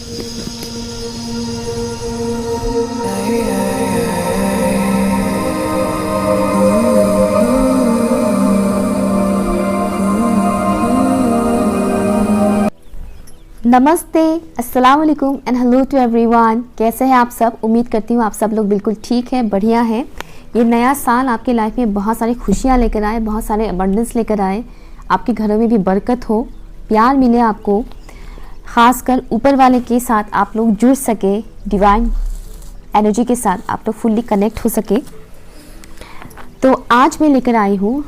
नमस्ते, अस्सलाम वालेकुम एंड हेलो टू एवरीवन। कैसे हैं आप सब? उम्मीद करती हूँ आप सब लोग बिल्कुल ठीक हैं, बढ़िया हैं। ये नया साल आपके लाइफ में बहुत सारी खुशियाँ लेकर आए, बहुत सारे अबंडेंस लेकर आए, आपके घरों में भी बरकत हो, प्यार मिले आपको, ख़ासकर ऊपर वाले के साथ आप लोग जुड़ सके, डिवाइन एनर्जी के साथ आप लोग फुल्ली कनेक्ट हो सके। तो आज मैं लेकर आई हूँ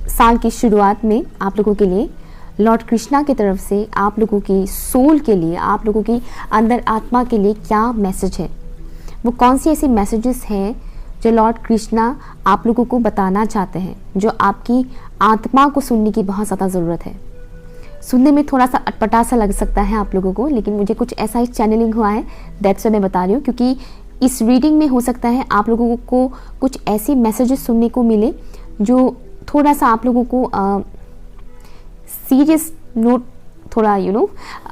साल की शुरुआत में आप लोगों के लिए लॉर्ड कृष्णा की तरफ से आप लोगों की सोल के लिए, आप लोगों की अंदर आत्मा के लिए क्या मैसेज है। वो कौन सी ऐसी मैसेजेस हैं जो लॉर्ड कृष्णा आप लोगों को बताना चाहते हैं, जो आपकी आत्मा को सुनने की बहुत ज़्यादा ज़रूरत है। सुनने में थोड़ा सा अटपटा सा लग सकता है आप लोगों को, लेकिन मुझे कुछ ऐसा ही चैनलिंग हुआ है, दैट्स व्हाई मैं बता रही हूँ। क्योंकि इस रीडिंग में हो सकता है आप लोगों को कुछ ऐसी मैसेजेस सुनने को मिले जो थोड़ा सा आप लोगों को सीरियस नोट, थोड़ा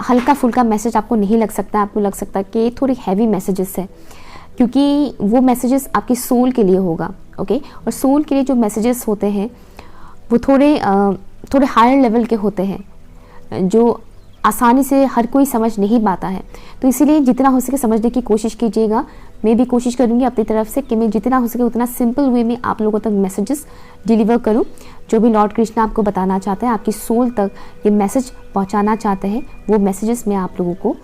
हल्का फुल्का मैसेज आपको नहीं लग सकता। आपको लग सकता है कि थोड़ी हैवी मैसेजेस है, क्योंकि वो मैसेजेस आपकी सोल के लिए होगा। ओके, और सोल के लिए जो मैसेजेस होते हैं वो थोड़े हायर लेवल के होते हैं, जो आसानी से हर कोई समझ नहीं पाता है। तो इसीलिए जितना हो सके समझने की कोशिश कीजिएगा। मैं भी कोशिश करूँगी अपनी तरफ से कि मैं जितना हो सके उतना सिंपल वे में आप लोगों तक मैसेजेस डिलीवर करूँ। जो भी लॉर्ड कृष्णा आपको बताना चाहते हैं, आपकी सोल तक ये मैसेज पहुँचाना चाहते हैं, वो मैसेजेस मैं आप लोगों को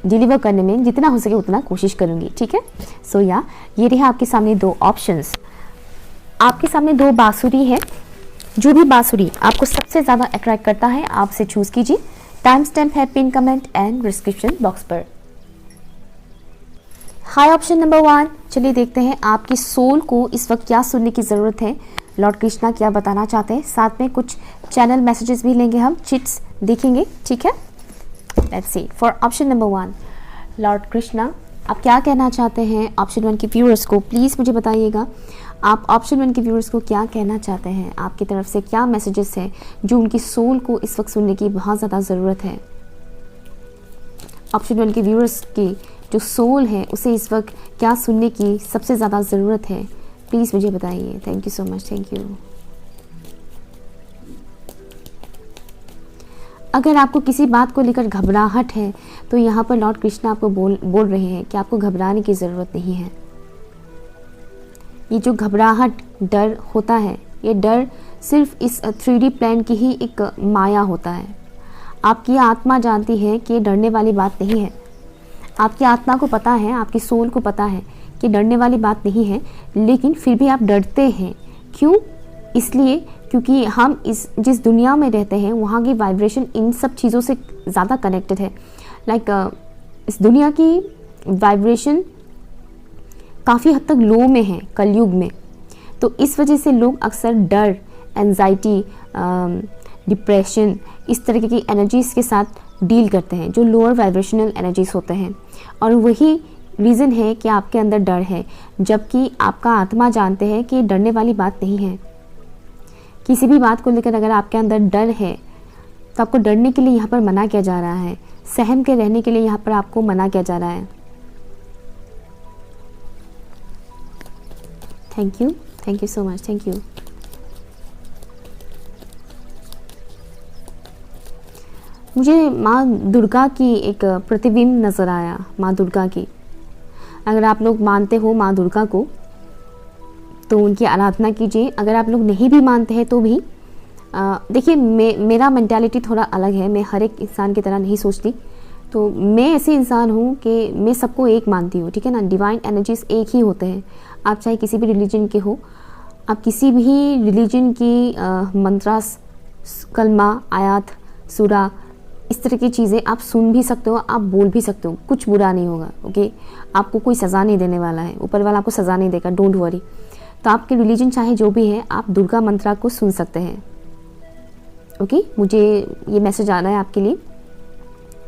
डिलीवर करने में जितना हो सके उतना कोशिश करूँगी। ठीक है। सो ये रहे आपके सामने दो ऑप्शंस। आपके सामने दो बांसुरी है। जो भी बांसुरी आपको सबसे ज़्यादा अट्रैक्ट करता है आप से चूज़ कीजिए। टाइम स्टैम्प है pin comment and description box पर। Hi option number 1। चलिए देखते हैं आपकी सोल को इस वक्त क्या सुनने की ज़रूरत है, लॉर्ड कृष्णा क्या बताना चाहते हैं। साथ में कुछ चैनल मैसेजेस भी लेंगे, हम चिट्स देखेंगे। ठीक है, let's see for option number 1। Lord Krishna आप क्या कहना चाहते हैं ऑप्शन 1 के व्यूअर्स को, प्लीज़ मुझे बताइएगा। आप ऑप्शन 1 के व्यूअर्स को क्या कहना चाहते हैं, आपकी तरफ से क्या मैसेजेस हैं जो उनकी सोल को इस वक्त सुनने की बहुत ज़्यादा ज़रूरत है। ऑप्शन 1 के व्यूअर्स की जो सोल है उसे इस वक्त क्या सुनने की सबसे ज़्यादा ज़रूरत है, प्लीज़ मुझे बताइए। Thank you so much, thank you. अगर आपको किसी बात को लेकर घबराहट है तो यहाँ पर लॉर्ड कृष्णा आपको बोल रहे हैं कि आपको घबराने की ज़रूरत नहीं है। ये जो घबराहट, डर होता है, ये डर सिर्फ इस 3D प्लेन की ही एक माया होता है। आपकी आत्मा जानती है कि ये डरने वाली बात नहीं है। आपकी आत्मा को पता है, आपकी सोल को पता है कि डरने वाली बात नहीं है, लेकिन फिर भी आप डरते हैं। क्यों? इसलिए क्योंकि हम जिस दुनिया में रहते हैं वहाँ की वाइब्रेशन इन सब चीज़ों से ज़्यादा कनेक्टेड है। इस दुनिया की वाइब्रेशन काफ़ी हद तक लो में है कलयुग में। तो इस वजह से लोग अक्सर डर, एंजाइटी, डिप्रेशन, इस तरीके की एनर्जीज़ के साथ डील करते हैं जो लोअर वाइब्रेशनल एनर्जीज़ होते हैं। और वही रीज़न है कि आपके अंदर डर है, जबकि आपका आत्मा जानते हैं कि डरने वाली बात नहीं है। किसी भी बात को लेकर अगर आपके अंदर डर है तो आपको डरने के लिए यहाँ पर मना किया जा रहा है, सहम के रहने के लिए यहाँ पर आपको मना किया जा रहा है। Thank you so much, thank you. मुझे माँ दुर्गा की एक प्रतिबिंब नज़र आया, माँ दुर्गा की। अगर आप लोग मानते हो माँ दुर्गा को तो उनकी आराधना कीजिए। अगर आप लोग नहीं भी मानते हैं तो भी देखिए, मेरा मेंटालिटी थोड़ा अलग है। मैं हर एक इंसान की तरह नहीं सोचती। तो मैं ऐसे इंसान हूँ कि मैं सबको एक मानती हूँ। ठीक है ना, डिवाइन एनर्जीज एक ही होते हैं। आप चाहे किसी भी रिलीजन के हो, आप किसी भी रिलीजन की मंत्रास, कलमा, आयात, सूरा, इस तरह की चीज़ें आप सुन भी सकते हो, आप बोल भी सकते हो, कुछ बुरा नहीं होगा। ओके, आपको कोई सज़ा नहीं देने वाला है, ऊपर वाला आपको सज़ा नहीं देगा, डोंट वरी। तो आपके रिलीजन चाहे जो भी है, आप दुर्गा मंत्रा को सुन सकते हैं। ओके, मुझे ये मैसेज आ रहा है आपके लिए।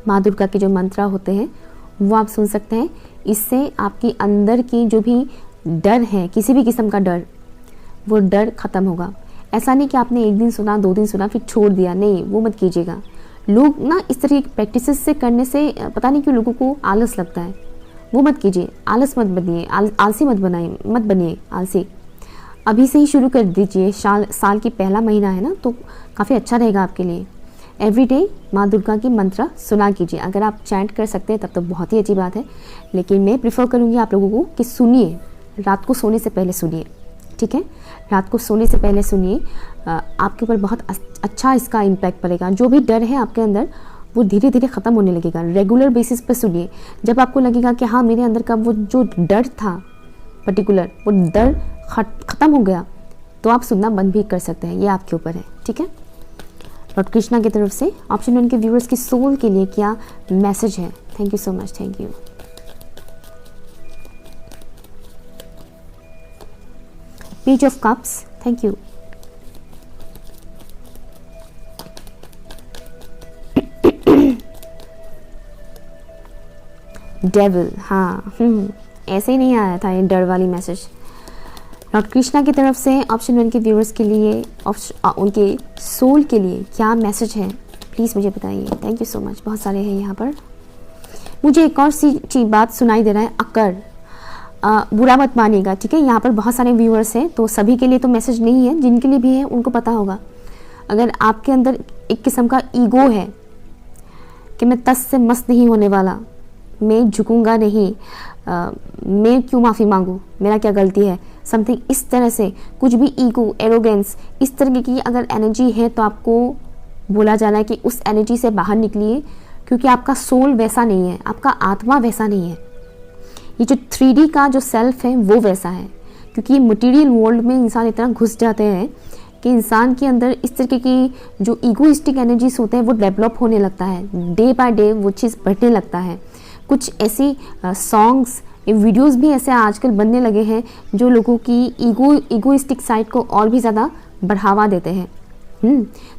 माँ दुर्गा के जो मंत्रा होते हैं वो आप सुन सकते हैं। इससे आपकी अंदर की जो भी डर है, किसी भी किस्म का डर, वो डर ख़त्म होगा। ऐसा नहीं कि आपने एक दिन सुना, 2 दिन सुना, फिर छोड़ दिया, नहीं, वो मत कीजिएगा। लोग ना इस तरह की प्रैक्टिसेस से करने से पता नहीं क्यों लोगों को आलस लगता है। वो मत कीजिए, आलस मत बनिए, आलसी मत बनिए आलसी। अभी से ही शुरू कर दीजिए। साल की पहला महीना है ना, तो काफ़ी अच्छा रहेगा आपके लिए। एवरीडे माँ दुर्गा की मंत्र सुना कीजिए। अगर आप चैंट कर सकते हैं तब तो बहुत ही अच्छी बात है, लेकिन मैं प्रेफर करूँगी आप लोगों को कि सुनिए, रात को सोने से पहले सुनिए, ठीक है। रात को सोने से पहले सुनिए, आपके ऊपर बहुत अच्छा इसका इम्पैक्ट पड़ेगा। जो भी डर है आपके अंदर वो धीरे धीरे ख़त्म होने लगेगा। रेगुलर बेसिस पर सुनिए। जब आपको लगेगा कि हाँ मेरे अंदर का वो जो डर था पर्टिकुलर, वो डर ख़त्म हो गया, तो आप सुनना बंद भी कर सकते हैं। ये आपके ऊपर है, ठीक है। लॉर्ड कृष्णा की तरफ से ऑप्शन 1 के व्यूअर्स की सोल के लिए क्या मैसेज है? Thank you so much, thank you. Page of cups, thank you. Devil, हाँ ऐसे ही नहीं आया था ये डर वाली मैसेज। लॉर्ड कृष्णा की तरफ से ऑप्शन 1 के व्यूअर्स के लिए उनके सोल के लिए क्या मैसेज है, प्लीज़ मुझे बताइए। थैंक यू सो मच, बहुत सारे हैं यहाँ पर। मुझे एक और सी बात सुनाई दे रहा है, अक्कर, बुरा मत मानिएगा, ठीक है। यहाँ पर बहुत सारे व्यूअर्स हैं, तो सभी के लिए तो मैसेज नहीं है, जिनके लिए भी है उनको पता होगा। अगर आपके अंदर एक किस्म का ईगो है कि मैं तस से मस नहीं होने वाला, मैं झुकूंगा नहीं, मैं क्यों माफ़ी मांगूं, मेरा क्या गलती है, समथिंग इस तरह से कुछ भी ईगो, एरोगेंस, इस तरह की अगर एनर्जी है तो आपको बोला जा रहा है कि उस एनर्जी से बाहर निकलिए, क्योंकि आपका सोल वैसा नहीं है, आपका आत्मा वैसा नहीं है। ये जो 3D का जो सेल्फ है वो वैसा है, क्योंकि मटेरियल वर्ल्ड में इंसान इतना घुस जाते हैं कि इंसान के अंदर इस तरीके की जो ईगोइस्टिक एनर्जीज होते हैं वो डेवलप होने लगता है। डे बाय डे वो चीज़ बढ़ने लगता है। कुछ ऐसी सॉन्ग्स, वीडियोस भी ऐसे आजकल बनने लगे हैं जो लोगों की ईगोइस्टिक साइड को और भी ज़्यादा बढ़ावा देते हैं।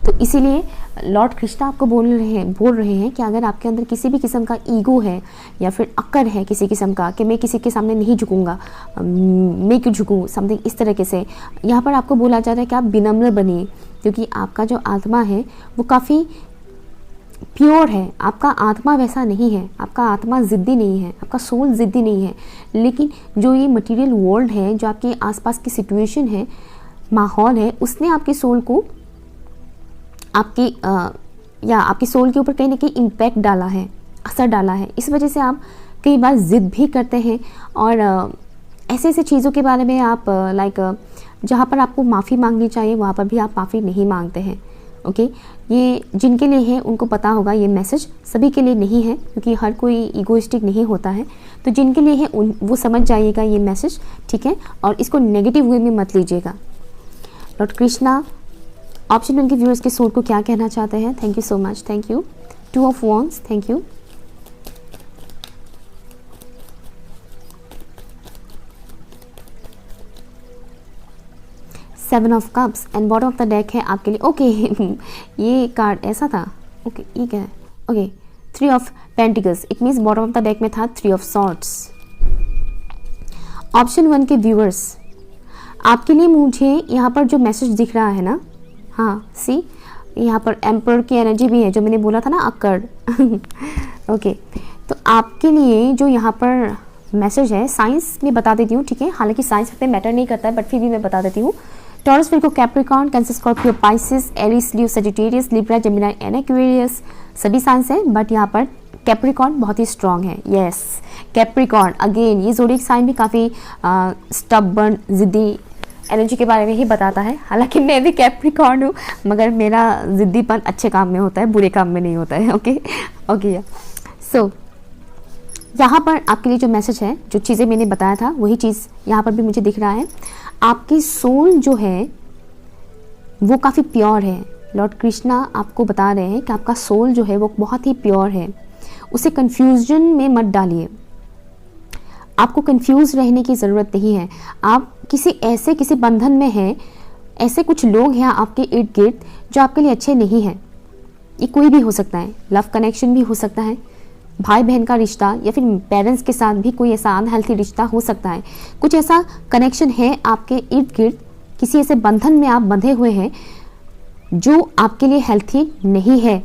तो इसीलिए लॉर्ड कृष्णा आपको बोल रहे हैं कि अगर आपके अंदर किसी भी किस्म का ईगो है या फिर अक्कर है किसी किस्म का कि मैं किसी के सामने नहीं झुकूंगा, मैं क्यों झुकूँ, समथिंग इस तरीके से, यहाँ पर आपको बोला जा रहा है कि आप विनम्र बनिए, क्योंकि आपका जो आत्मा है वो काफ़ी प्योर है। आपका आत्मा वैसा नहीं है, आपका आत्मा ज़िद्दी नहीं है, आपका सोल ज़िद्दी नहीं है। लेकिन जो ये मटेरियल वर्ल्ड है, जो आपके आसपास की सिचुएशन है, माहौल है, उसने आपके सोल को आपकी सोल के ऊपर कहीं ना कहीं इम्पैक्ट डाला है, असर डाला है। इस वजह से आप कई बार ज़िद भी करते हैं और ऐसे ऐसे चीज़ों के बारे में आप जहाँ पर आपको माफ़ी मांगनी चाहिए वहाँ पर भी आप माफ़ी नहीं मांगते हैं। ओके, ये जिनके लिए है उनको पता होगा, ये मैसेज सभी के लिए नहीं है, क्योंकि हर कोई ईगोइस्टिक नहीं होता है। तो जिनके लिए है वो समझ जाइएगा ये मैसेज, ठीक है, और इसको नेगेटिव वे में मत लीजिएगा। लॉर्ड कृष्णा ऑप्शन 1 के व्यूअर्स के सोल को क्या कहना चाहते हैं? Thank you so much, thank you. 2 of wands, thank you. Seven of cups and bottom of the deck है आपके लिए। ओके ये कार्ड ऐसा था, ओके ये क्या है? Okay 3 of pentacles, it means bottom of the deck में था 3 ऑफ सॉर्ड्स। ऑप्शन 1 के व्यूअर्स आपके लिए मुझे यहाँ पर जो मैसेज दिख रहा है ना, हाँ सी यहाँ पर एम्पर की एनर्जी भी है, जो मैंने बोला था ना अक्कड़ ओके, तो आपके लिए जो यहाँ पर मैसेज है साइंस में बता देती हूँ, ठीक है। हालांकि साइंस पे मैटर नहीं करता है, बट फिर भी मैं बता देती हूँ। Taurus, Virgo, Capricorn, cancer, Scorpio, Pisces, Aries, leave, Sagittarius, Libra, Gemini and Aquarius सभी साइंस है, बट यहाँ पर कैप्रिकॉर्न बहुत ही स्ट्रॉन्ग है। यस, कैप्रिकॉर्न अगेन ये ज़ोडिएक साइन भी काफ़ी स्टबर्न, ज़िद्दी एनर्जी के बारे में ही बताता है। हालांकि मैं भी कैप्रिकॉर्न हूँ, मगर मेरा ज़िद्दीपन अच्छे काम में होता है, बुरे काम में नहीं होता है। ओके ओके, सो यहाँ पर आपके लिए जो मैसेज है, जो चीज़ें मैंने बताया था वही चीज़ यहाँ पर भी मुझे दिख रहा है। आपकी सोल जो है वो काफ़ी प्योर है। लॉर्ड कृष्णा आपको बता रहे हैं कि आपका सोल जो है वो बहुत ही प्योर है, उसे कन्फ्यूजन में मत डालिए। आपको कंफ्यूज रहने की ज़रूरत नहीं है। आप किसी बंधन में हैं, ऐसे कुछ लोग हैं आपके इर्द गिर्द जो आपके लिए अच्छे नहीं हैं। ये कोई भी हो सकता है, लव कनेक्शन भी हो सकता है, भाई बहन का रिश्ता, या फिर पेरेंट्स के साथ भी कोई ऐसा अनहेल्थी रिश्ता हो सकता है। कुछ ऐसा कनेक्शन है आपके इर्द गिर्द, किसी ऐसे बंधन में आप बंधे हुए हैं जो आपके लिए हेल्थी नहीं है।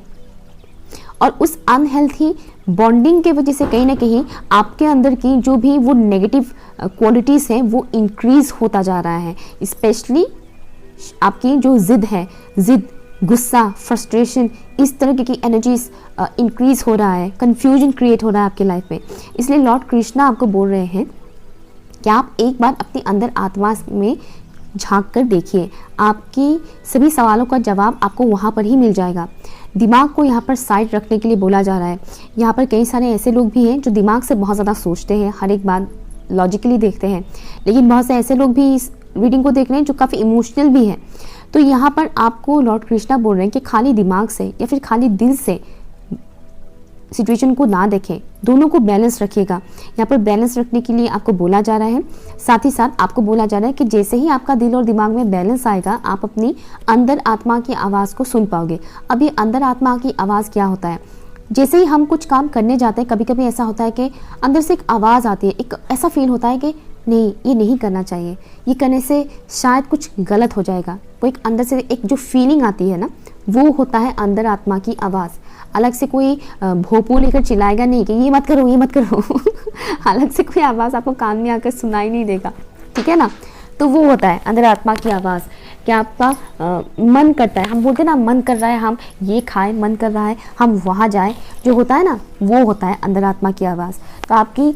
और उस अनहेल्थी बॉन्डिंग के वजह से कहीं ना कहीं आपके अंदर की जो भी वो नेगेटिव क्वालिटीज़ हैं वो इंक्रीज होता जा रहा है। स्पेशली आपकी जो जिद, गुस्सा, फ्रस्ट्रेशन, इस तरह की एनर्जीज इंक्रीज हो रहा है, कंफ्यूजन क्रिएट हो रहा है आपके लाइफ में। इसलिए लॉर्ड कृष्णा आपको बोल रहे हैं कि आप एक बार अपनी अंदर आत्मा में झांक कर देखिए, आपकी सभी सवालों का जवाब आपको वहाँ पर ही मिल जाएगा। दिमाग को यहाँ पर साइड रखने के लिए बोला जा रहा है। यहाँ पर कई सारे ऐसे लोग भी हैं जो दिमाग से बहुत ज़्यादा सोचते हैं, हर एक बात लॉजिकली देखते हैं, लेकिन बहुत से ऐसे लोग भी इस रीडिंग को देख रहे हैं जो काफ़ी इमोशनल भी हैं। तो यहाँ पर आपको लॉर्ड कृष्णा बोल रहे हैं कि खाली दिमाग से या फिर खाली दिल से सिचुएशन को ना देखें, दोनों को बैलेंस रखिएगा। यहाँ पर बैलेंस रखने के लिए आपको बोला जा रहा है। साथ ही साथ आपको बोला जा रहा है कि जैसे ही आपका दिल और दिमाग में बैलेंस आएगा, आप अपनी अंदर आत्मा की आवाज़ को सुन पाओगे। अब ये अंदर आत्मा की आवाज़ क्या होता है? जैसे ही हम कुछ काम करने जाते हैं, कभी कभी ऐसा होता है कि अंदर से एक आवाज़ आती है, एक ऐसा फील होता है कि नहीं, ये नहीं करना चाहिए, ये करने से शायद कुछ गलत हो जाएगा। वो एक अंदर से एक जो फीलिंग आती है ना, वो होता है अंदर आत्मा की आवाज़। अलग से कोई भोंपू लेकर चिल्लाएगा नहीं कि ये मत करो, ये मत करो अलग से कोई आवाज़ आपको कान में आकर सुनाई नहीं देगा, ठीक है ना। तो वो होता है अंदर आत्मा की आवाज़। क्या आपका मन करता है, हम बोलते हैं ना मन कर रहा है हम ये खाएं, मन कर रहा है हम वहाँ जाएं, जो होता है ना वो होता है अंदर आत्मा की आवाज़। तो आपकी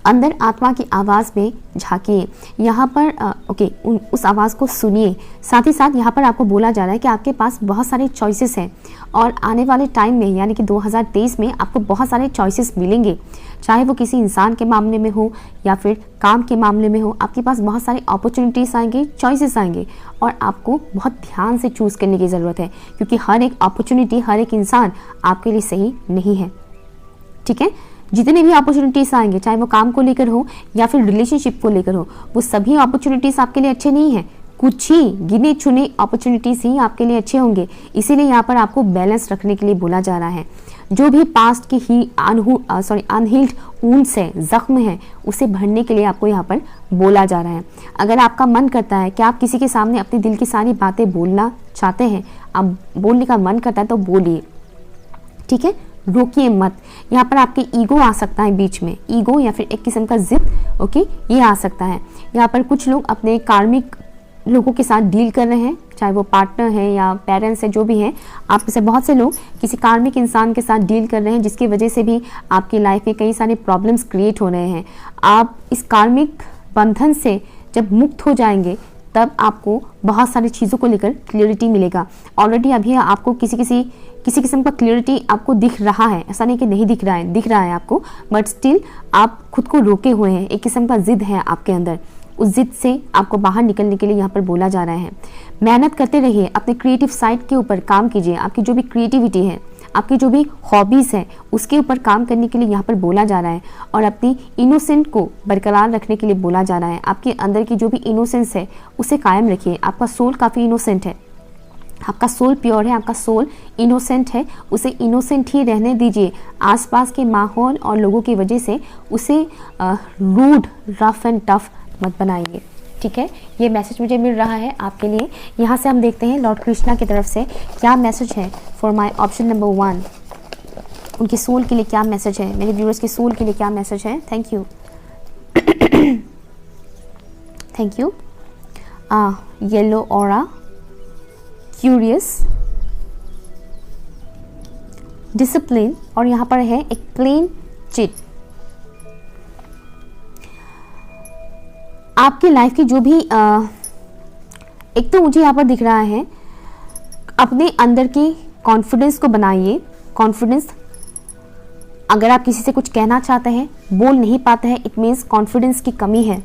अंदर आत्मा की आवाज़ में झांकिए, यहाँ पर उस आवाज़ को सुनिए। साथ ही साथ यहाँ पर आपको बोला जा रहा है कि आपके पास बहुत सारे चॉइसेस हैं और आने वाले टाइम में यानी कि 2023 में आपको बहुत सारे चॉइसेस मिलेंगे, चाहे वो किसी इंसान के मामले में हो या फिर काम के मामले में हो। आपके पास बहुत सारे अपॉर्चुनिटीज़ आएंगे, चॉइसेस आएंगे और आपको बहुत ध्यान से चूज़ करने की ज़रूरत है, क्योंकि हर एक अपॉर्चुनिटी, हर एक इंसान आपके लिए सही नहीं है, ठीक है। जितने भी अपॉर्चुनिटीज़ आएंगे, चाहे वो काम को लेकर हो या फिर रिलेशनशिप को लेकर हो, वो सभी अपॉर्चुनिटीज़ आपके लिए अच्छे नहीं हैं। कुछ ही गिने चुने अपॉर्चुनिटीज़ ही आपके लिए अच्छे होंगे। इसीलिए यहाँ पर आपको बैलेंस रखने के लिए बोला जा रहा है। जो भी पास्ट की ही अनहील्ड वुंड्स है, जख्म है, उसे भरने के लिए आपको यहाँ पर बोला जा रहा है। अगर आपका मन करता है कि आप किसी के सामने अपने दिल की सारी बातें बोलना चाहते हैं, आप बोलने का मन करता है तो बोलिए, ठीक है, रोकिए मत। यहाँ पर आपके ईगो आ सकता है बीच में, ईगो या फिर एक किस्म का जिद, ये आ सकता है। यहाँ पर कुछ लोग अपने कार्मिक लोगों के साथ डील कर रहे हैं, चाहे वो पार्टनर है या पेरेंट्स है, जो भी हैं, आप में से बहुत से लोग किसी कार्मिक इंसान के साथ डील कर रहे हैं, जिसकी वजह से भी आपकी लाइफ में कई सारे प्रॉब्लम्स क्रिएट हो रहे हैं। आप इस कार्मिक बंधन से जब मुक्त हो जाएंगे तब आपको बहुत सारी चीज़ों को लेकर क्लियरिटी मिलेगा। ऑलरेडी अभी आपको किसी किस्म का क्लियरिटी आपको दिख रहा है, ऐसा नहीं कि नहीं दिख रहा है आपको, बट स्टिल आप खुद को रोके हुए हैं। एक किस्म का जिद है आपके अंदर, उस जिद से आपको बाहर निकलने के लिए यहाँ पर बोला जा रहा है। मेहनत करते रहिए, अपने क्रिएटिव साइड के ऊपर काम कीजिए। आपकी जो भी क्रिएटिविटी है, आपकी जो भी हॉबीज़ है, उसके ऊपर काम करने के लिए यहाँ पर बोला जा रहा है और अपनी इनोसेंट को बरकरार रखने के लिए बोला जा रहा है। आपके अंदर की जो भी इनोसेंस है उसे कायम रखिए। आपका सोल काफ़ी इनोसेंट है, आपका सोल प्योर है, आपका सोल इनोसेंट है, उसे इनोसेंट ही रहने दीजिए। आसपास के माहौल और लोगों की वजह से उसे रूड, रफ एंड टफ मत बनाइए, ठीक है। ये मैसेज मुझे मिल रहा है आपके लिए। यहाँ से हम देखते हैं लॉर्ड कृष्णा की तरफ से क्या मैसेज है फॉर माय ऑप्शन नंबर 1। उनके सोल के लिए क्या मैसेज है, मेरे व्यूअर्स के सोल के लिए क्या मैसेज है। Thank you thank you. Yellow aura, curious, discipline और यहाँ पर है एक प्लेन चिट। आपकी लाइफ की जो भी एक तो मुझे यहाँ पर दिख रहा है, अपने अंदर की कॉन्फिडेंस को बनाइए। कॉन्फिडेंस, अगर आप किसी से कुछ कहना चाहते हैं, बोल नहीं पाते हैं, इट मीन्स कॉन्फिडेंस की कमी है।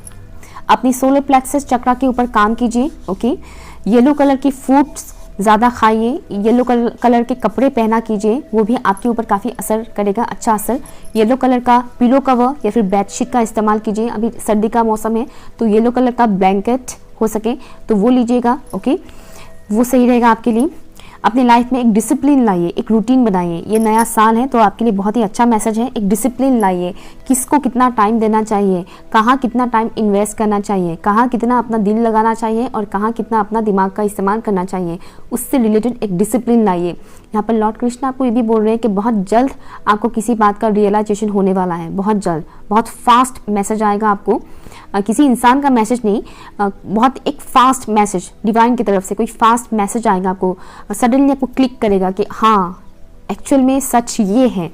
अपनी सोलर प्लेक्सस चक्रा के ऊपर काम कीजिए, ओके। येलो कलर की फूड्स ज़्यादा खाइए, येलो कलर के कपड़े पहना कीजिए, वो भी आपके ऊपर काफ़ी असर करेगा, अच्छा असर। येलो कलर का पिलो कवर या फिर बेडशीट का इस्तेमाल कीजिए। अभी सर्दी का मौसम है तो येलो कलर का ब्लैंकेट हो सके तो वो लीजिएगा, ओके, वो सही रहेगा आपके लिए। अपनी लाइफ में एक डिसिप्लिन लाइए, एक रूटीन बनाइए। ये नया साल है तो आपके लिए बहुत ही अच्छा मैसेज है। एक डिसिप्लिन लाइए, किसको कितना टाइम देना चाहिए, कहाँ कितना टाइम इन्वेस्ट करना चाहिए, कहाँ कितना अपना दिल लगाना चाहिए और कहाँ कितना अपना दिमाग का इस्तेमाल करना चाहिए, उससे रिलेटेड एक डिसिप्लिन लाइए। यहाँ पर लॉर्ड कृष्ण आपको ये भी बोल रहे हैं कि बहुत जल्द आपको किसी बात का रियलाइजेशन होने वाला है, बहुत जल्द, बहुत फास्ट मैसेज आएगा आपको। किसी इंसान का मैसेज नहीं, बहुत एक फास्ट मैसेज डिवाइन की तरफ से कोई फास्ट मैसेज आएगा आपको। सडनली आपको क्लिक करेगा कि हाँ एक्चुअल में सच ये है,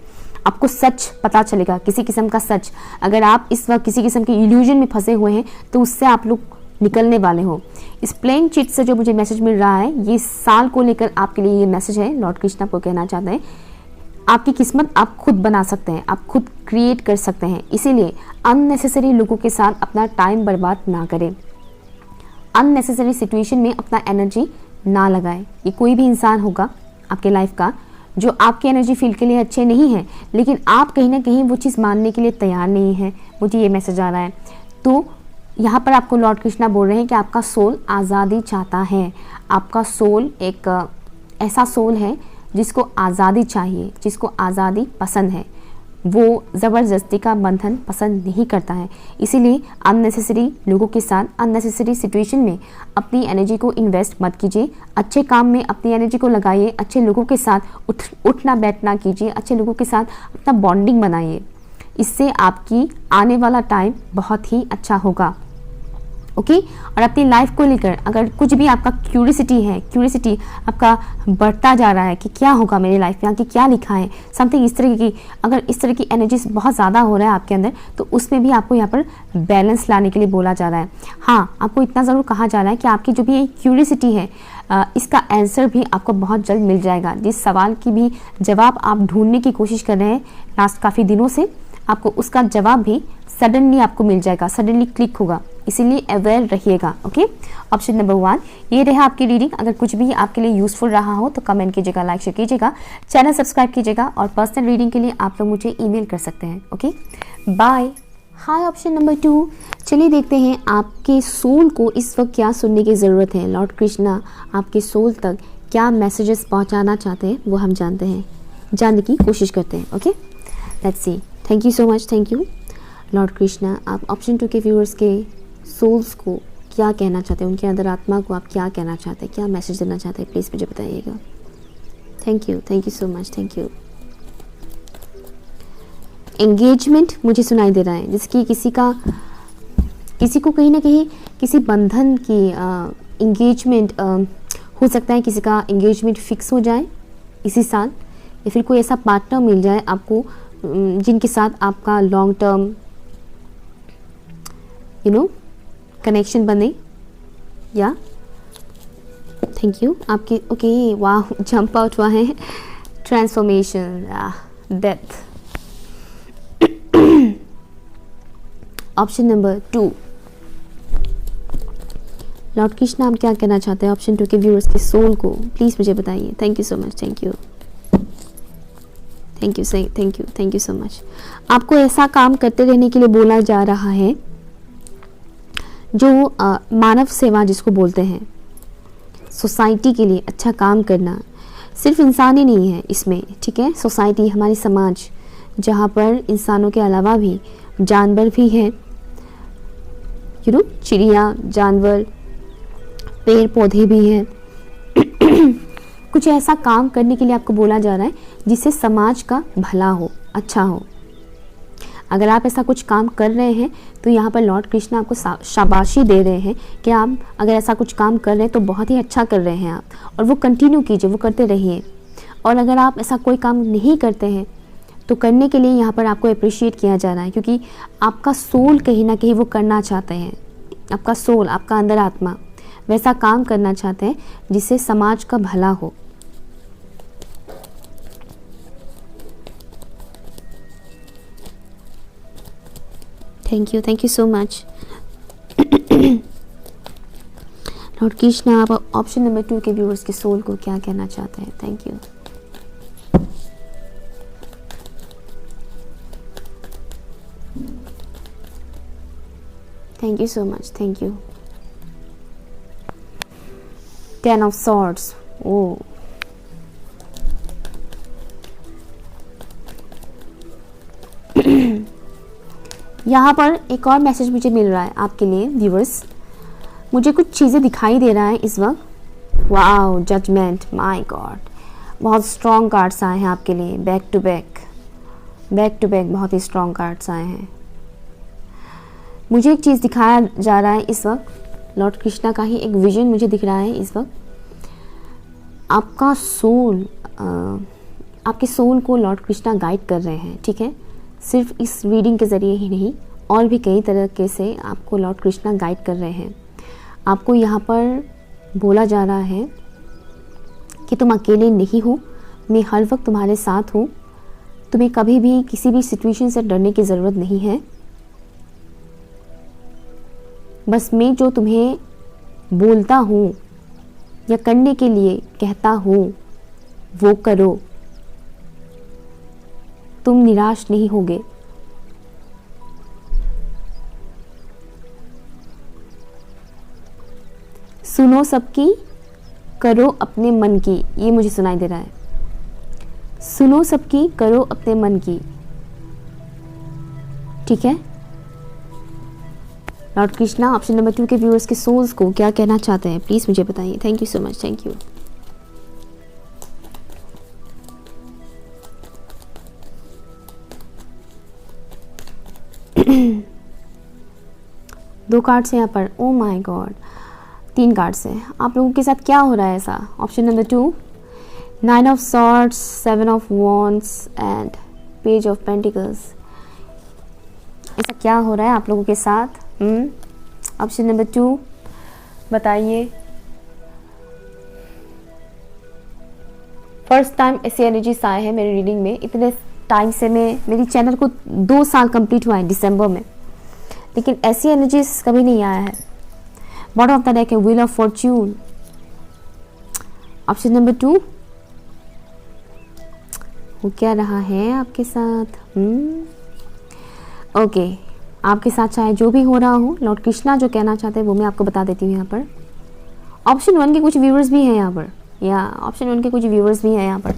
आपको सच पता चलेगा, किसी किस्म का सच। अगर आप इस वक्त किसी किस्म के इल्यूजन में फंसे हुए हैं तो उससे आप लोग निकलने वाले हो। इस प्लेन चिट से जो मुझे मैसेज मिल रहा है, ये साल को लेकर आपके लिए ये मैसेज है। लॉर्ड कृष्ण आपको कहना चाहते हैं आपकी किस्मत आप खुद बना सकते हैं, आप खुद क्रिएट कर सकते हैं। इसीलिए अननेसेसरी लोगों के साथ अपना टाइम बर्बाद ना करें, अननेसेसरी सिचुएशन में अपना एनर्जी ना लगाएं। ये कोई भी इंसान होगा आपके लाइफ का जो आपके एनर्जी फील्ड के लिए अच्छे नहीं है, लेकिन आप कहीं ना कहीं वो चीज़ मानने के लिए तैयार नहीं है। मुझे ये मैसेज आ रहा है। तो यहाँ पर आपको लॉर्ड कृष्णा बोल रहे हैं कि आपका सोल आज़ादी चाहता है। आपका सोल एक ऐसा सोल है जिसको आज़ादी चाहिए, जिसको आज़ादी पसंद है, वो ज़बरदस्ती का बंधन पसंद नहीं करता है। इसीलिए अननेसेसरी लोगों के साथ अननेसेसरी सिचुएशन में अपनी एनर्जी को इन्वेस्ट मत कीजिए। अच्छे काम में अपनी एनर्जी को लगाइए, अच्छे लोगों के साथ उठना बैठना कीजिए, अच्छे लोगों के साथ अपना बॉन्डिंग बनाइए। इससे आपकी आने वाला टाइम बहुत ही अच्छा होगा। ओके और अपनी लाइफ को लेकर अगर कुछ भी आपका क्यूरियोसिटी आपका बढ़ता जा रहा है कि क्या होगा मेरी लाइफ में, आगे क्या लिखा है, समथिंग इस तरह की, अगर इस तरह की एनर्जी बहुत ज़्यादा हो रहा है आपके अंदर, तो उसमें भी आपको यहाँ पर बैलेंस लाने के लिए बोला जा रहा है। हाँ, आपको इतना ज़रूर कहा जा रहा है कि आपकी जो भी क्यूरियोसिटी है इसका आंसर भी आपको बहुत जल्द मिल जाएगा। जिस सवाल की भी जवाब आप ढूंढने की कोशिश कर रहे हैं लास्ट काफ़ी दिनों से, आपको उसका जवाब भी सडनली आपको मिल जाएगा, सडनली क्लिक होगा। इसीलिए अवेयर रहिएगा। ओके, ऑप्शन नंबर 1 ये रहा आपकी रीडिंग। अगर कुछ भी आपके लिए यूजफुल रहा हो तो कमेंट कीजिएगा, लाइक शेयर कीजिएगा, चैनल सब्सक्राइब कीजिएगा और पर्सनल रीडिंग के लिए आप लोग मुझे ईमेल कर सकते हैं। Okay, bye. Hi, option number 2। चलिए देखते हैं आपके सोल को इस वक्त क्या सुनने की ज़रूरत है। लॉर्ड कृष्णा आपके सोल तक क्या मैसेजेस पहुँचाना चाहते हैं वो हम जानते हैं, जानने की कोशिश करते हैं। Okay, let's see. Thank you so much, thank you Lord Krishna. आप ऑप्शन 2 के व्यूअर्स के सोल्स को क्या कहना चाहते हैं, उनके अंदर आत्मा को आप क्या कहना चाहते हैं, क्या मैसेज देना चाहते हैं, प्लीज़ मुझे बताइएगा। Thank you so much, thank you. Engagement मुझे सुनाई दे रहा है, जिसकी किसी को कहीं ना कहीं किसी बंधन की एंगेजमेंट हो सकता है, किसी का एंगेजमेंट फिक्स हो जाए इसी साल, या फिर कोई ऐसा पार्टनर मिल जाए आपको जिनके साथ आपका लॉन्ग टर्म कनेक्शन बने। या थैंक यू आपके ओके, वाह, जंप आउट हुआ है, transformation, death. Option number 2 Lord Krishna आप क्या कहना चाहते हैं ऑप्शन 2 के व्यूअर्स के सोल को, प्लीज़ मुझे बताइए। Thank you so much, thank you so much. आपको ऐसा काम करते रहने के लिए बोला जा रहा है जो मानव सेवा जिसको बोलते हैं, सोसाइटी के लिए अच्छा काम करना। सिर्फ इंसान ही नहीं है इसमें, ठीक है, सोसाइटी, हमारी समाज, जहाँ पर इंसानों के अलावा भी जानवर भी हैं, चिड़िया, जानवर, पेड़ पौधे भी हैं। कुछ ऐसा काम करने के लिए आपको बोला जा रहा है जिससे समाज का भला हो, अच्छा हो। अगर आप ऐसा कुछ काम कर रहे हैं तो यहाँ पर लॉर्ड कृष्ण आपको शाबाशी दे रहे हैं कि आप अगर ऐसा कुछ काम कर रहे हैं तो बहुत ही अच्छा कर रहे हैं आप, और वो कंटिन्यू कीजिए, वो करते रहिए। और अगर आप ऐसा कोई काम नहीं करते हैं तो करने के लिए यहाँ पर आपको अप्रिशिएट किया जा रहा है, क्योंकि आपका सोल कहीं ना कहीं वो करना चाहते हैं। आपका सोल, आपका अंदर आत्मा वैसा काम करना चाहते हैं जिससे समाज का भला हो। Thank you so much Lord Krishna. आप ऑप्शन नंबर 2 के व्यूअर्स के सोल को क्या कहना चाहते हैं। Thank you. Thank you so much, thank you. 10 of Swords, oh, यहाँ पर एक और मैसेज मुझे मिल रहा है आपके लिए व्यूअर्स। मुझे कुछ चीज़ें दिखाई दे रहा है इस वक्त। वाओ, जजमेंट, माय गॉड, बहुत स्ट्रॉन्ग कार्ड्स आए हैं आपके लिए, बैक टू बैक बहुत ही स्ट्रॉन्ग कार्ड्स आए हैं। मुझे एक चीज़ दिखाया जा रहा है इस वक्त, लॉर्ड कृष्णा का ही एक विजन मुझे दिख रहा है इस वक्त। आपका सोल, आपके सोल को लॉर्ड कृष्णा गाइड कर रहे हैं, ठीक है। सिर्फ इस रीडिंग के ज़रिए ही नहीं, और भी कई तरीके से आपको लॉर्ड कृष्णा गाइड कर रहे हैं। आपको यहाँ पर बोला जा रहा है कि तुम अकेले नहीं हो, मैं हर वक्त तुम्हारे साथ हूँ। तुम्हें कभी भी किसी भी सिचुएशन से डरने की ज़रूरत नहीं है। बस मैं जो तुम्हें बोलता हूँ या करने के लिए कहता हूँ वो करो, तुम निराश नहीं होगे। सुनो सबकी, करो अपने मन की, ये मुझे सुनाई दे रहा है। सुनो सबकी, करो अपने मन की, ठीक है। लॉर्ड कृष्णा ऑप्शन नंबर 2 के व्यूअर्स के सोल्स को क्या कहना चाहते हैं, प्लीज मुझे बताइए। Thank you so much, thank you. दो कार्ड्स हैं यहाँ पर, ओ माय गॉड, 3 कार्ड्स हैं। आप लोगों के साथ क्या हो रहा है ऐसा? Option number 2, 9 of swords, 7 of wands and page of pentacles. ऐसा क्या हो रहा है आप लोगों के साथ? ऑप्शन नंबर 2 बताइए। फर्स्ट टाइम ऐसी एनर्जीज आए हैं मेरी रीडिंग में। इतने टाइम से मेरी चैनल को 2 साल कंप्लीट हुआ है दिसंबर में, लेकिन ऐसी एनर्जीज कभी नहीं आया है। बॉटम ऑफ द डेक है wheel of Fortune. Option number 2 वो क्या रहा है आपके साथ? ओके, आपके साथ चाहे जो भी हो रहा हो, लॉर्ड कृष्णा जो कहना चाहते हैं वो मैं आपको बता देती हूँ यहाँ पर। ऑप्शन 1 के कुछ व्यूअर्स भी हैं यहाँ पर, या ऑप्शन 1 के कुछ व्यूअर्स भी हैं यहाँ पर।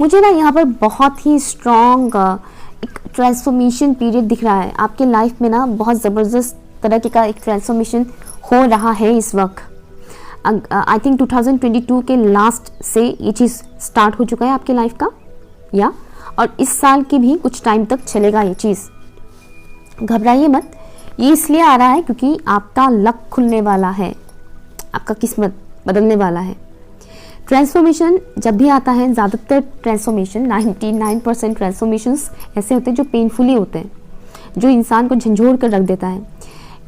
मुझे ना यहाँ पर बहुत ही स्ट्रॉन्ग एक ट्रांसफॉर्मेशन पीरियड दिख रहा है आपके लाइफ में ना। बहुत ज़बरदस्त तरह का एक ट्रांसफॉर्मेशन हो रहा है इस वक्त। आई थिंक 2022 के लास्ट से ये चीज़ स्टार्ट हो चुका है आपके लाइफ का, या और इस साल की भी कुछ टाइम तक चलेगा ये चीज़। घबराइए मत, ये इसलिए आ रहा है क्योंकि आपका लक खुलने वाला है, आपका किस्मत बदलने वाला है। ट्रांसफॉर्मेशन जब भी आता है, ज़्यादातर ट्रांसफॉर्मेशन 99% ट्रांसफॉर्मेशंस ऐसे होते हैं जो पेनफुली होते हैं, जो इंसान को झंझोड़ कर रख देता है।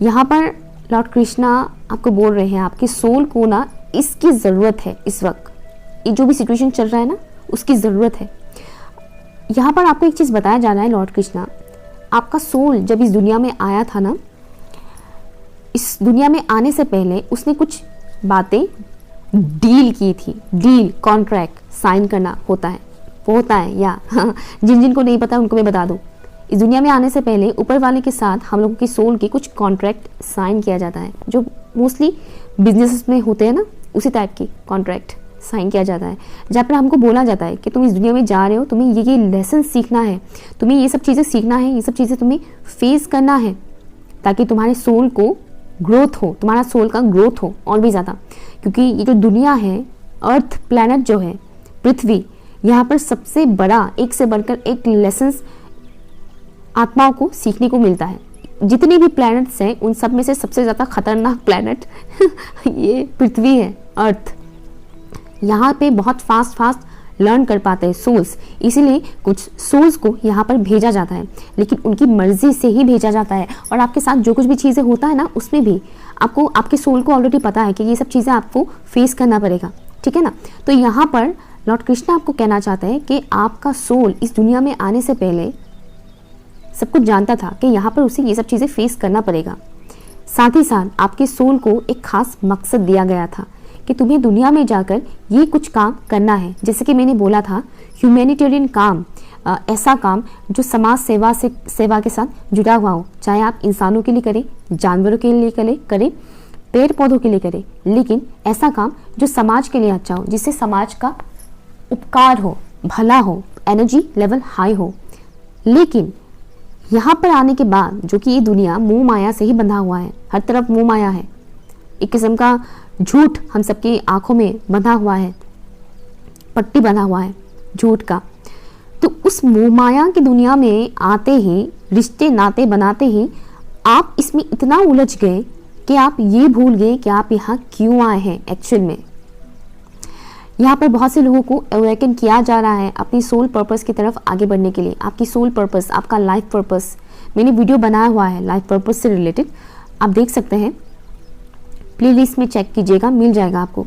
यहाँ पर लॉर्ड कृष्णा आपको बोल रहे हैं आपके सोल को ना इसकी ज़रूरत है इस वक्त। ये जो भी सिचुएशन चल रहा है ना, उसकी ज़रूरत है। यहाँ पर आपको एक चीज़ बताया जा रहा है लॉर्ड कृष्णा, आपका सोल जब इस दुनिया में आया था ना, इस दुनिया में आने से पहले उसने कुछ बातें डील की थी। डील, कॉन्ट्रैक्ट साइन करना होता है, वो होता है, या जिन जिन को नहीं पता उनको मैं बता दूं। इस दुनिया में आने से पहले ऊपर वाले के साथ हम लोगों की सोल की कुछ कॉन्ट्रैक्ट साइन किया जाता है, जो मोस्टली बिजनेस में होते हैं ना, उसी टाइप की कॉन्ट्रैक्ट साइन किया जाता है, जहाँ पर हमको बोला जाता है कि तुम इस दुनिया में जा रहे हो, तुम्हें ये लेसन सीखना है, तुम्हें ये सब चीज़ें सीखना है, ये सब चीज़ें तुम्हें फेस करना है, ताकि तुम्हारे सोल को ग्रोथ हो, तुम्हारा सोल का ग्रोथ हो और भी ज़्यादा। क्योंकि ये जो दुनिया है, अर्थ प्लैनेट जो है, पृथ्वी, यहाँ पर सबसे बड़ा, एक से बढ़कर एक लेसन्स आत्माओं को सीखने को मिलता है। जितने भी प्लैनेट्स हैं उन सब में से सबसे ज़्यादा खतरनाक प्लैनेट ये पृथ्वी है, अर्थ। यहाँ पे बहुत फास्ट लर्न कर पाते हैं सोल्स, इसीलिए कुछ सोल्स को यहाँ पर भेजा जाता है, लेकिन उनकी मर्जी से ही भेजा जाता है। और आपके साथ जो कुछ भी चीज़ें होता है ना, उसमें भी आपको, आपके सोल को ऑलरेडी पता है कि ये सब चीज़ें आपको फेस करना पड़ेगा, ठीक है ना। तो यहाँ पर लॉर्ड कृष्णा आपको कहना चाहते हैं कि आपका सोल इस दुनिया में आने से पहले सब कुछ जानता था कि यहाँ पर उसे ये सब चीज़ें फेस करना पड़ेगा। साथ ही साथ आपके सोल को एक खास मकसद दिया गया था कि तुम्हें दुनिया में जाकर ये कुछ काम करना है। जैसे कि मैंने बोला था, ह्यूमैनिटेरियन काम, ऐसा काम जो समाज सेवा के साथ जुड़ा हुआ हो, चाहे आप इंसानों के लिए करें, जानवरों के लिए करें, पेड़ पौधों के लिए करें, लेकिन ऐसा काम जो समाज के लिए अच्छा हो, जिससे समाज का उपकार हो, भला हो, एनर्जी लेवल हाई हो। लेकिन यहाँ पर आने के बाद जो कि ये दुनिया मोह माया से ही बंधा हुआ है, हर तरफ मोह माया है, एक किस्म का झूठ हम सबकी आंखों में बंधा हुआ है, पट्टी बंधा हुआ है झूठ का। तो उस मोह माया की दुनिया में आते ही, रिश्ते नाते बनाते ही आप इसमें इतना उलझ गए कि आप ये भूल गए कि आप यहाँ क्यों आए हैं एक्चुअल में। यहाँ पर बहुत से लोगों को अवेकन किया जा रहा है अपनी सोल पर्पस की तरफ आगे बढ़ने के लिए। आपकी सोल पर्पस, आपका लाइफ पर्पस, मैंने वीडियो बनाया हुआ है लाइफ पर्पस से रिलेटेड, आप देख सकते हैं, प्लेलिस्ट में चेक कीजिएगा, मिल जाएगा आपको।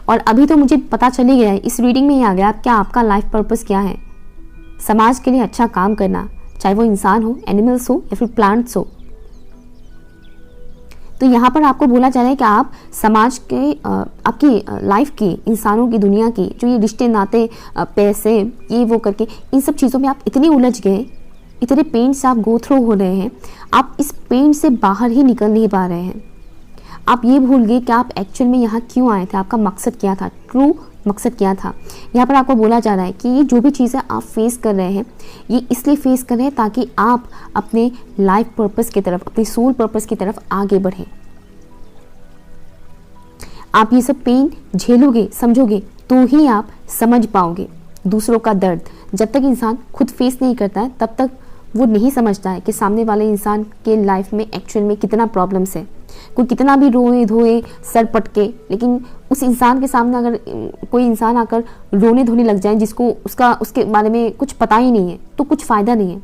और अभी तो मुझे पता चल ही गया है, इस रीडिंग में ही आ गया क्या आपका लाइफ पर्पस क्या है। समाज के लिए अच्छा काम करना, चाहे वो इंसान हो, एनिमल्स हो या फिर प्लांट्स हो। तो यहाँ पर आपको बोला जा रहा है कि आप समाज के, आपकी लाइफ की, इंसानों की, दुनिया की जो ये रिश्ते नाते, पैसे, ये वो करके इन सब चीज़ों में आप इतने उलझ गए, इतने पेन से आप गो थ्रू हो रहे हैं, आप इस पेन से बाहर ही निकल नहीं पा रहे हैं। आप ये भूल गए कि आप एक्चुअल में यहाँ क्यों आए थे, आपका मकसद क्या था, ट्रू मकसद क्या था। यहाँ पर आपको बोला जा रहा है कि ये जो भी चीज़ें आप फेस कर रहे हैं, ये इसलिए फेस कर रहे हैं ताकि आप अपने लाइफ पर्पस की तरफ, अपनी सोल पर्पस की तरफ आगे बढ़ें। आप ये सब पेन झेलोगे, समझोगे, तो ही आप समझ पाओगे दूसरों का दर्द। जब तक इंसान खुद फेस नहीं करता है, तब तक वो नहीं समझता है कि सामने वाले इंसान के लाइफ में एक्चुअल में कितना प्रॉब्लम्स है। कोई कितना भी रोए धोए, सर पटके, लेकिन उस इंसान के सामने अगर कोई इंसान आकर रोने धोने लग जाए जिसको उसके बारे में कुछ पता ही नहीं है, तो कुछ फ़ायदा नहीं है।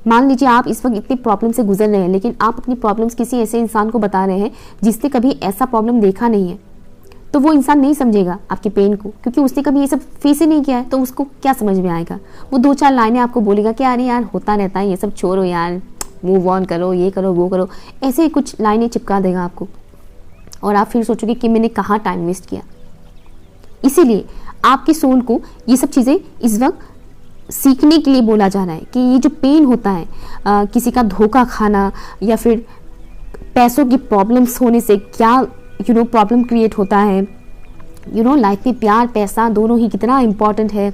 मान लीजिए आप इस वक्त इतनी प्रॉब्लम से गुजर रहे हैं, लेकिन आप अपनी प्रॉब्लम्स किसी ऐसे इंसान को बता रहे हैं जिसने कभी ऐसा प्रॉब्लम देखा नहीं है, तो वो इंसान नहीं समझेगा आपकी पेन को, क्योंकि उसने कभी ये सब फेस ही नहीं किया है। तो उसको क्या समझ में आएगा? वो 2-4 लाइनें आपको बोलेगा कि अरे यार होता रहता है, ये सब छोड़ो यार, मूव ऑन करो, ये करो वो करो, ऐसे ही कुछ लाइनें चिपका देगा आपको, और आप फिर सोचोगे कि मैंने कहाँ टाइम वेस्ट किया। इसीलिए आपकी सोल को ये सब चीज़ें इस वक्त सीखने के लिए बोला जा रहा है कि ये जो पेन होता है, किसी का धोखा खाना या फिर पैसों की प्रॉब्लम्स होने से क्या प्रॉब्लम क्रिएट होता है। लाइफ में प्यार पैसा दोनों ही कितना इम्पॉर्टेंट है,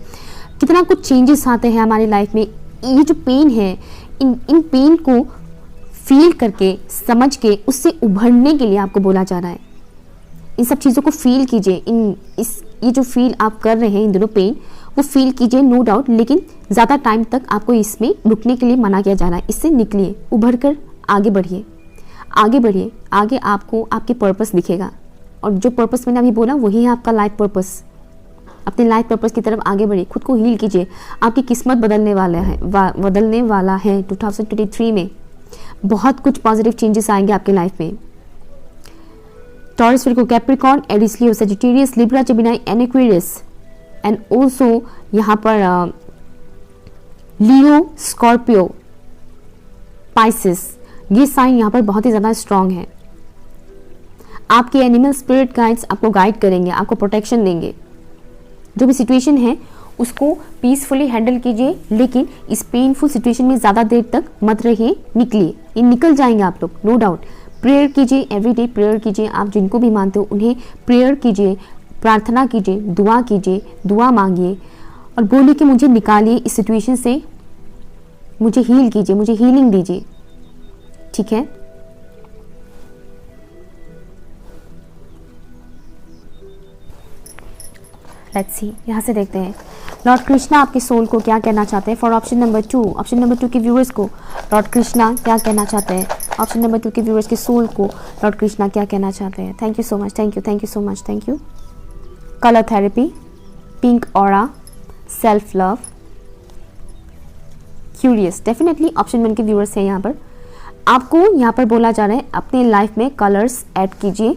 कितना कुछ चेंजेस आते हैं हमारी लाइफ में। ये जो पेन है, इन पेन को फील करके, समझ के, उससे उभरने के लिए आपको बोला जा रहा है। इन सब चीज़ों को फील कीजिए, ये जो फील आप कर रहे हैं इन दोनों पेन, वो फील कीजिए, नो डाउट, लेकिन ज़्यादा टाइम तक आपको इसमें रुकने के लिए मना किया जा रहा है। इससे निकलिए, उभर कर आगे बढ़िए, आगे बढ़िए, आगे आपको आपके पर्पस दिखेगा। और जो पर्पस मैंने अभी बोला वही है आपका लाइफ पर्पस। अपने लाइफ पर्पस की तरफ आगे बढ़िए, खुद को हील कीजिए। आपकी किस्मत बदलने वाला है 2023 में। बहुत कुछ पॉजिटिव चेंजेस आएंगे आपके लाइफ में। Taurus, Virgo, Capricorn, Aries, Leo, Sagittarius, Libra, Gemini and Aquarius, and also यहाँ पर लियो, स्कॉर्पियो, पाइसिस, ये साइन यहाँ पर बहुत ही ज़्यादा स्ट्रांग है। आपके एनिमल स्पिरिट गाइड्स आपको गाइड करेंगे, आपको प्रोटेक्शन देंगे। जो भी सिचुएशन है उसको पीसफुली हैंडल कीजिए, लेकिन इस पेनफुल सिचुएशन में ज़्यादा देर तक मत रहिए, निकलिए। ये निकल जाएंगे आप लोग, नो डाउट। प्रेयर कीजिए, एवरीडे प्रेयर कीजिए। आप जिनको भी मानते हो उन्हें प्रेयर कीजिए, प्रार्थना कीजिए, दुआ कीजिए, दुआ मांगिए और बोलिए कि मुझे निकालिए इस सिचुएशन से, मुझे हील कीजिए, मुझे हीलिंग दीजिए। ठीक है, लेट्स सी, यहाँ से देखते हैं लॉर्ड कृष्णा आपके सोल को क्या कहना चाहते हैं। For option number 2, option number 2 के व्यूअर्स को लॉर्ड कृष्णा क्या कहना चाहते हैं। ऑप्शन नंबर 2 के व्यूअर्स के सोल को लॉर्ड कृष्णा क्या कहना चाहते हैं। Thank you so much, thank you so much, thank you. Colour therapy, pink aura, self love, curious, definitely option 1 के व्यूअर्स हैं यहाँ पर। आपको यहाँ पर बोला जा रहा है अपने लाइफ में कलर्स ऐड कीजिए।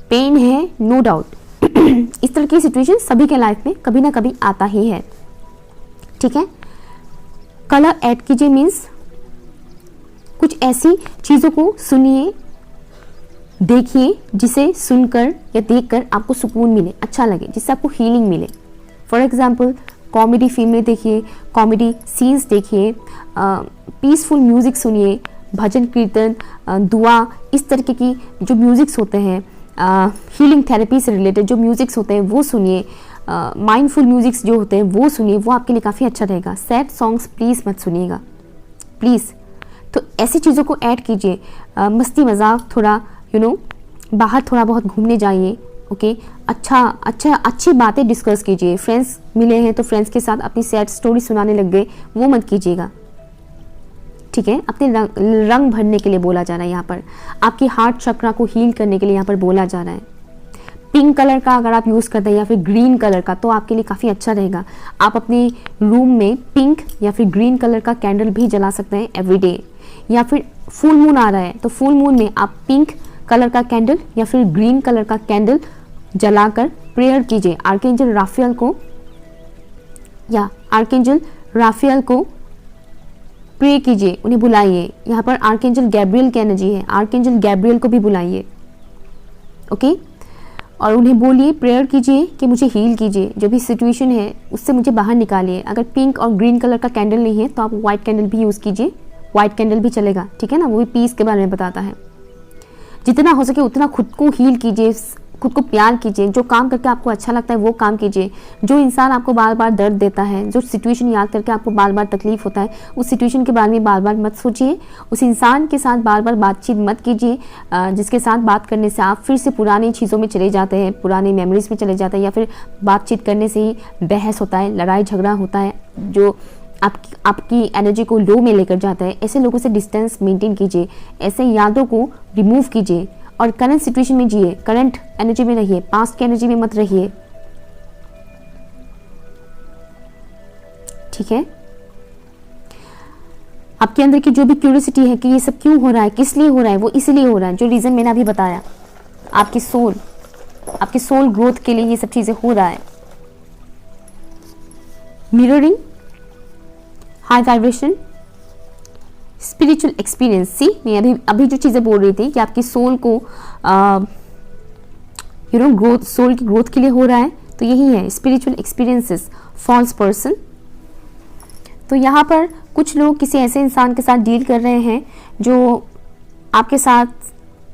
पेन है, नो डाउट, इस तरह की सिचुएशन सभी के लाइफ में कभी ना कभी आता ही है। ठीक है, कलर ऐड कीजिए मीन्स कुछ ऐसी चीज़ों को सुनिए, देखिए जिसे सुनकर या देखकर आपको सुकून मिले, अच्छा लगे, जिससे आपको हीलिंग मिले। फॉर एग्जाम्पल कॉमेडी फिल्में देखिए, कॉमेडी सीन्स देखिए, पीसफुल म्यूज़िक सुनिए, भजन कीर्तन, दुआ, इस तरीके की जो म्यूज़िक्स होते हैं, हीलिंग थेरेपी से रिलेटेड जो म्यूज़िक्स होते हैं वो सुनिए। माइंडफुल म्यूजिक्स जो होते हैं वो सुनिए, वो आपके लिए काफ़ी अच्छा रहेगा। सैड सॉन्ग्स प्लीज़ मत सुनिएगा प्लीज़। तो ऐसी चीज़ों को ऐड कीजिए, मस्ती मजाक थोड़ा बाहर थोड़ा बहुत घूमने जाइए, ओके। अच्छी बातें डिस्कस कीजिए। फ्रेंड्स मिले हैं तो फ्रेंड्स के साथ अपनी सैड स्टोरी सुनाने लग गए, वो मत कीजिएगा, ठीक है। अपने रंग भरने के लिए बोला जा रहा है यहाँ पर, आपकी हार्ट चक्रा को हील करने के लिए यहाँ पर बोला जा रहा है। पिंक कलर का अगर आप यूज़ करते हैं या फिर ग्रीन कलर का तो आपके लिए काफ़ी अच्छा रहेगा। आप अपने रूम में पिंक या फिर ग्रीन कलर का कैंडल भी जला सकते हैं एवरीडे। या फिर फुल मून आ रहा है तो फुल मून में आप पिंक कलर का कैंडल या फिर ग्रीन कलर का कैंडल जलाकर प्रेयर कीजिए आर्कएंजल राफेल को, या आर्कएंजल राफेल को प्रे कीजिए, उन्हें बुलाइए। यहाँ पर आर्कएंजल गैब्रियल की एनर्जी है, आर्कएंजल गैब्रियल को भी बुलाइए, ओके। और उन्हें बोलिए, प्रेयर कीजिए कि मुझे हील कीजिए, जो भी सिचुएशन है उससे मुझे बाहर निकालिए। अगर पिंक और ग्रीन कलर का कैंडल नहीं है तो आप व्हाइट कैंडल भी यूज़ कीजिए, व्हाइट कैंडल भी चलेगा, ठीक है ना। वो भी पीस के बारे में बताता है। जितना हो सके उतना खुद को हील कीजिए, खुद को प्यार कीजिए। जो काम करके आपको अच्छा लगता है वो काम कीजिए। जो इंसान आपको बार बार दर्द देता है, जो सिचुएशन याद करके आपको बार बार तकलीफ होता है, उस सिचुएशन के बारे में बार बार मत सोचिए। उस इंसान के साथ बार बार बातचीत मत कीजिए जिसके साथ बात करने से आप फिर से पुरानी चीज़ों में चले जाते हैं, पुरानी मेमोरीज में चले जाते हैं, या फिर बातचीत करने से ही बहस होता है, लड़ाई झगड़ा होता है, जो आपकी एनर्जी को लो में लेकर जाता है। ऐसे लोगों से डिस्टेंस मेंटेन कीजिए, ऐसे यादों को रिमूव कीजिए और करंट सिचुएशन में जिए, करंट एनर्जी में रहिए, पास्ट की एनर्जी में मत रहिए, ठीक है। आपके अंदर की जो भी क्यूरियोसिटी है कि ये सब क्यों हो रहा है, किस लिए हो रहा है, वो इसलिए हो रहा है जो रीजन मैंने अभी बताया। आपकी सोल ग्रोथ के लिए ये सब चीजें हो रहा है। Mirroring, high vibration, spiritual experience. See मैं अभी जो चीज़ें बोल रही थी कि आपकी सोल को ग्रोथ, सोल की ग्रोथ के लिए हो रहा है, तो यही है स्पिरिचुअल एक्सपीरियंसेस। फॉल्स पर्सन, तो यहाँ पर कुछ लोग किसी ऐसे इंसान के साथ डील कर रहे हैं जो आपके साथ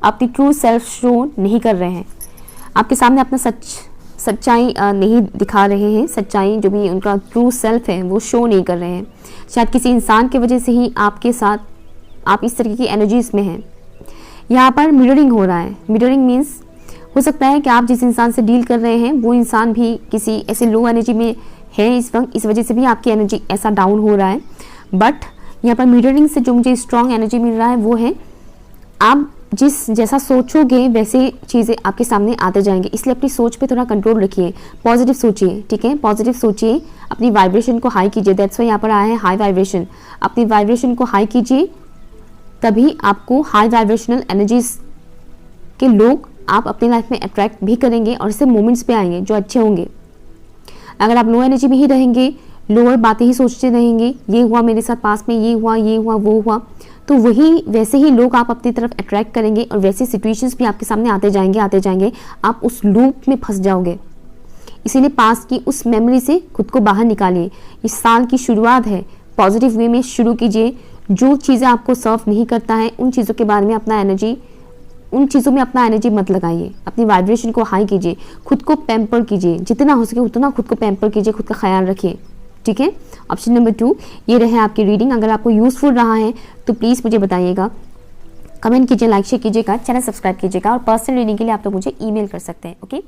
अपनी ट्रू सेल्फ शो नहीं कर रहे हैं, आपके सामने अपना सच्चाई नहीं दिखा रहे हैं, सच्चाई जो भी उनका ट्रू सेल्फ है वो शो नहीं कर रहे हैं। शायद किसी इंसान की वजह से ही आपके साथ आप इस तरीके की एनर्जीज में हैं। यहाँ पर मिररिंग हो रहा है। मिररिंग मीन्स हो सकता है कि आप जिस इंसान से डील कर रहे हैं वो इंसान भी किसी ऐसे लो एनर्जी में है इस वक्त, इस वजह से भी आपकी एनर्जी ऐसा डाउन हो रहा है। बट यहाँ पर मिररिंग से जो मुझे स्ट्रॉन्ग एनर्जी मिल रहा है वो है आप जैसा सोचोगे वैसे चीज़ें आपके सामने आते जाएंगे। इसलिए अपनी सोच पे थोड़ा कंट्रोल रखिए, पॉजिटिव सोचिए, ठीक है। पॉजिटिव सोचिए, अपनी वाइब्रेशन को हाई कीजिए। दैट्स वाई यहाँ पर आया है हाई वाइब्रेशन। अपनी वाइब्रेशन को हाई कीजिए, तभी आपको हाई वाइब्रेशनल एनर्जीज के लोग आप अपनी लाइफ में अट्रैक्ट भी करेंगे और इससे मोमेंट्स पे आएंगे जो अच्छे होंगे। अगर आप लो एनर्जी में ही रहेंगे, लोअर बातें ही सोचते रहेंगे, ये हुआ मेरे साथ पास में, ये हुआ वो हुआ, तो वही वैसे ही लोग आप अपनी तरफ अट्रैक्ट करेंगे और वैसे सिचुएशंस भी आपके सामने आते जाएंगे, आप उस लूप में फंस जाओगे। इसीलिए पास्ट की उस मेमोरी से खुद को बाहर निकालिए। इस साल की शुरुआत है, पॉजिटिव वे में शुरू कीजिए। जो चीज़ें आपको सर्व नहीं करता है उन चीज़ों के बारे में उन चीज़ों में अपना एनर्जी मत लगाइए। अपनी वाइब्रेशन को हाई कीजिए, खुद को पैम्पर कीजिए, जितना हो सके उतना खुद को पैम्पर कीजिए, खुद का ख्याल रखिए, ठीक है। ऑप्शन नंबर 2 ये रहे आपकी रीडिंग। अगर आपको यूजफुल रहा है तो प्लीज़ मुझे बताइएगा, कमेंट कीजिए, लाइक शेयर कीजिएगा, चैनल सब्सक्राइब कीजिएगा और पर्सनल रीडिंग के लिए आप तो मुझे ईमेल कर सकते हैं। Okay,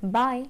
bye.